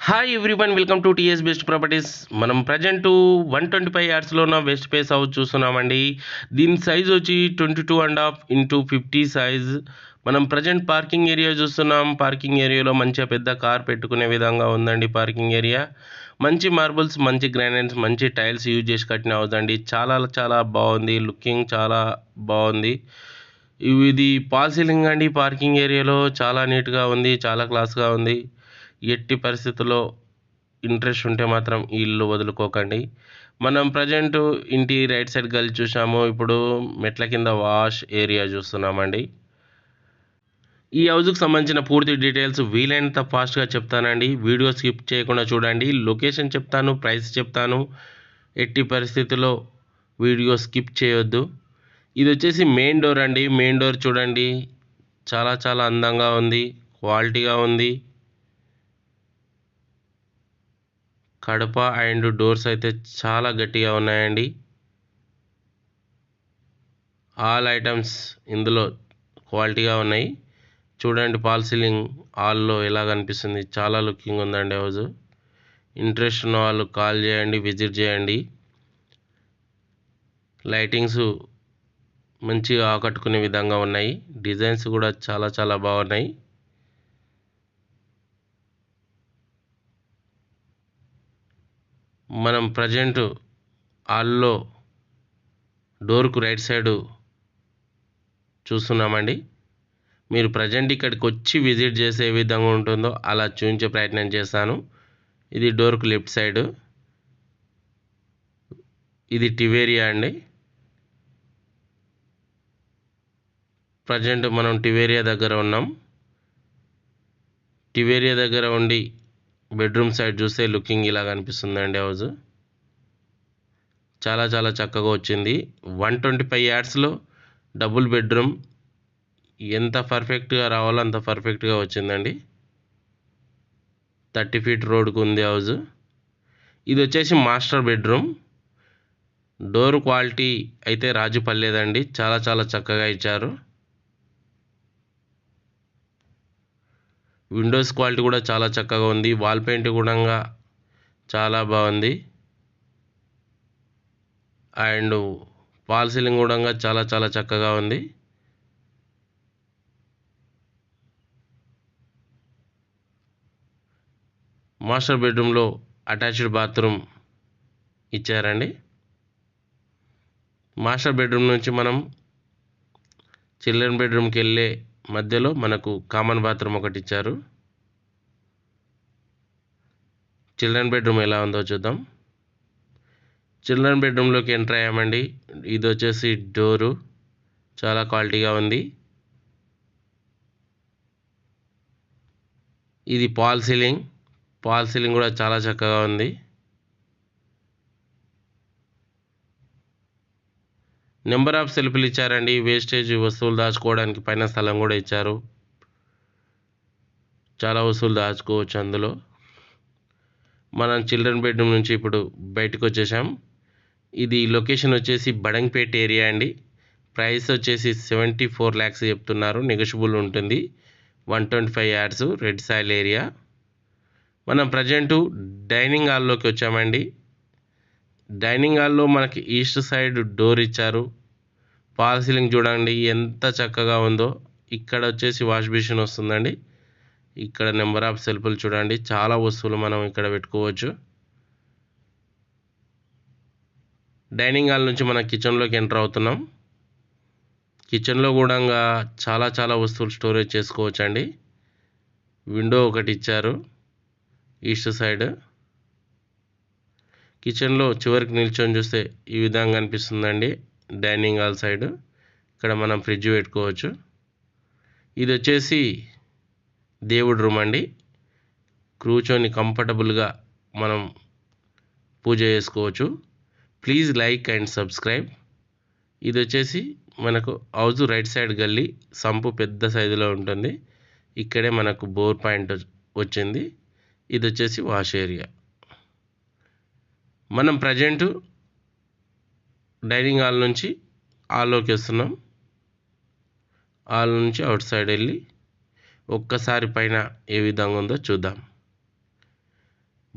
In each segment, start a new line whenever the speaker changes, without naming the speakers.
Hi everyone, welcome to TS best properties. మనం present 125 యార్డ్స్లో ఉన్న west face house చూస్తున్నామండి. దీని సైజ్ వచ్చి 22.5 x 50 సైజ్. మనం ప్రజెంట్ పార్కింగ్ ఏరియా చూస్తున్నాం. పార్కింగ్ ఏరియాలో మంచిగా పెద్ద కార్ పెట్టుకునే విధంగా ఉందండి. పార్కింగ్ ఏరియా మంచి మార్బుల్స్, మంచి గ్రానైట్స్, మంచి టైల్స్ యూజ్ చేసి కట్టిన హౌస్ అండి. చాలా చాలా బాగుంది. లుకింగ్ చాలా బాగుంది. ఇది పాల్ సీలింగ్ అండి. పార్కింగ్ ఏరియాలో చాలా నీట్గా ఉంది, చాలా క్లాస్గా ఉంది. ఎట్టి పరిస్థితుల్లో ఇంట్రెస్ట్ ఉంటే మాత్రం ఈ ఇల్లు వదులుకోకండి. మనం ప్రజెంట్ ఇంటి రైట్ సైడ్ గల్లి చూసాము. ఇప్పుడు మెట్ల కింద వాష్ ఏరియా చూస్తున్నామండి. ఈ హౌస్కి సంబంధించిన పూర్తి డీటెయిల్స్ వీలైనంత ఫాస్ట్గా చెప్తానండి. వీడియో స్కిప్ చేయకుండా చూడండి. లొకేషన్ చెప్తాను, ప్రైస్ చెప్తాను. ఎట్టి పరిస్థితుల్లో వీడియో స్కిప్ చేయొద్దు. ఇది వచ్చేసి మెయిన్ డోర్ అండి. మెయిన్ డోర్ చూడండి, చాలా చాలా అందంగా ఉంది, క్వాలిటీగా ఉంది. కడప అండ్ డోర్స్ అయితే చాలా గట్టిగా ఉన్నాయండి. ఆల్ ఐటమ్స్ ఇందులో క్వాలిటీగా ఉన్నాయి. చూడండి ఫాల్ సీలింగ్ హాల్లో ఎలా కనిపిస్తుంది, చాలా లుకింగ్ ఉందండి హౌస్. ఇంట్రెస్ట్ ఉన్న వాళ్ళు కాల్ చేయండి, విజిట్ చేయండి. లైటింగ్స్ మంచిగా ఆకట్టుకునే విధంగా ఉన్నాయి. డిజైన్స్ కూడా చాలా చాలా బాగున్నాయి. మనం ప్రజెంట్ హాల్లో డోర్కు రైట్ సైడు చూస్తున్నామండి. మీరు ప్రజెంట్ ఇక్కడికి వచ్చి విజిట్ చేసే విధంగా ఉంటుందో అలా చూపించే ప్రయత్నం చేస్తాను. ఇది డోర్కు లెఫ్ట్ సైడు. ఇది టివేరియా అండి. ప్రజెంట్ మనం టివేరియా దగ్గర ఉన్నాం. టివేరియా దగ్గర ఉండి బెడ్రూమ్ సైడ్ చూస్తే లుకింగ్ ఇలా కనిపిస్తుందండి హౌస్. చాలా చాలా చక్కగా వచ్చింది. 125 యార్డ్స్లో డబుల్ బెడ్రూమ్. ఎంత పర్ఫెక్ట్గా రావాలో అంత పర్ఫెక్ట్గా వచ్చిందండి. 30 ఫీట్ రోడ్కు ఉంది హౌస్. ఇది వచ్చేసి మాస్టర్ బెడ్రూమ్. డోర్ క్వాలిటీ అయితే రాజు పర్లేదండి, చాలా చాలా చక్కగా ఇచ్చారు. విండోస్ క్వాలిటీ కూడా చాలా చక్కగా ఉంది. వాల్ పెయింట్ కూడా చాలా బాగుంది. అండ్ ఫాల్ సీలింగ్ కూడా చాలా చాలా చక్కగా ఉంది. మాస్టర్ బెడ్రూమ్లో అటాచ్డ్ బాత్రూమ్ ఇచ్చారండి. మాస్టర్ బెడ్రూమ్ నుంచి మనం చిల్డ్రన్ బెడ్రూమ్కి వెళ్ళే మధ్యలో మనకు కామన్ బాత్రూమ్ ఒకటి ఇచ్చారు. చిల్డ్రన్ బెడ్రూమ్ ఎలా ఉందో చూద్దాం. చిల్డ్రన్ బెడ్రూమ్లోకి ఎంటర్ అయ్యామండి. ఇది వచ్చేసి డోరు చాలా క్వాలిటీగా ఉంది. ఇది ఫాల్ సీలింగ్. ఫాల్ సీలింగ్ కూడా చాలా చక్కగా ఉంది. నెంబర్ ఆఫ్ సెల్ఫ్లు ఇచ్చారండి. వేస్టేజ్ వస్తువులు దాచుకోవడానికి పైన స్థలం కూడా ఇచ్చారు. చాలా వస్తువులు దాచుకోవచ్చు అందులో. మనం చిల్డ్రన్ బెడ్రూమ్ నుంచి ఇప్పుడు బయటకు వచ్చేసాం. ఇది లొకేషన్ వచ్చేసి బడంగ్పేట్ ఏరియా అండి. ప్రైస్ వచ్చేసి 74 lakhs చెప్తున్నారు. నెగోషియబుల్ ఉంటుంది. 125 యార్డ్స్, రెడ్ సాయిల్ ఏరియా. మనం ప్రజెంటు డైనింగ్ హాల్లోకి వచ్చామండి. డైనింగ్ హాల్లో మనకి ఈస్ట్ సైడ్ డోర్ ఇచ్చారు. ఫాల్ సీలింగ్ చూడండి ఎంత చక్కగా ఉందో. ఇక్కడ వచ్చేసి వాష్ బేసిన్ వస్తుందండి. ఇక్కడ నెంబర్ ఆఫ్ సెల్ఫ్లు చూడండి, చాలా వస్తువులు మనం ఇక్కడ పెట్టుకోవచ్చు. డైనింగ్ హాల్ నుంచి మనం కిచెన్లోకి ఎంటర్ అవుతున్నాం. కిచెన్లో కూడా చాలా చాలా వస్తువులు స్టోరేజ్ చేసుకోవచ్చు అండి. విండో ఒకటి ఇచ్చారు ఈస్ట్ సైడ్. కిచెన్లో చివరికి నిల్చొని చూస్తే ఈ విధంగా అనిపిస్తుందండి. డైనింగ్ హాల్ సైడ్ ఇక్కడ మనం ఫ్రిడ్జ్ పెట్టుకోవచ్చు. ఇది వచ్చేసి దేవుడి రూమ్ అండి. కూర్చొని కంఫర్టబుల్గా మనం పూజ చేసుకోవచ్చు. Please like and subscribe. ఇది వచ్చేసి మనకు హౌస్ రైట్ సైడ్ గల్లీ. సంపు పెద్ద సైజులో ఉంటుంది. ఇక్కడే మనకు బోర్ పాయింట్ వచ్చింది. ఇది వచ్చేసి వాష్ ఏరియా. మనం ప్రజెంటు డైనింగ్ హాల్ నుంచి హాల్లోకి వస్తున్నాం. హాల్ నుంచి అవుట్ సైడ్ వెళ్ళి ఒక్కసారి పైన ఏ విధంగా ఉందో చూద్దాం.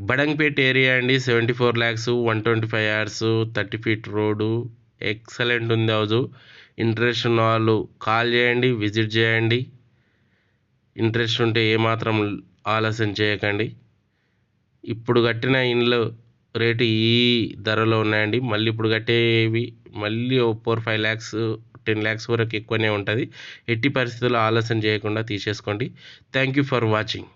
బడంగ్పేట్ ఏరియా అండి. 74 lakhs, 125 yards, 30 feet road. Excellent ఉంది హౌజు. ఇంట్రెస్ట్ ఉన్న వాళ్ళు కాల్ చేయండి, విజిట్ చేయండి. ఇంట్రెస్ట్ ఉంటే ఏమాత్రం ఆలస్యం చేయకండి. ఇప్పుడు కట్టిన ఇండ్లు రేటు ఈ ధరలో ఉన్నాయండి. మళ్ళీ ఇప్పుడు కట్టేవి మళ్ళీ 4-5 lakhs, 10 lakhs వరకు ఎక్కువనే ఉంటుంది. ఎట్టి పరిస్థితుల్లో ఆలస్యం చేయకుండా తీసేసుకోండి. Thank you for watching.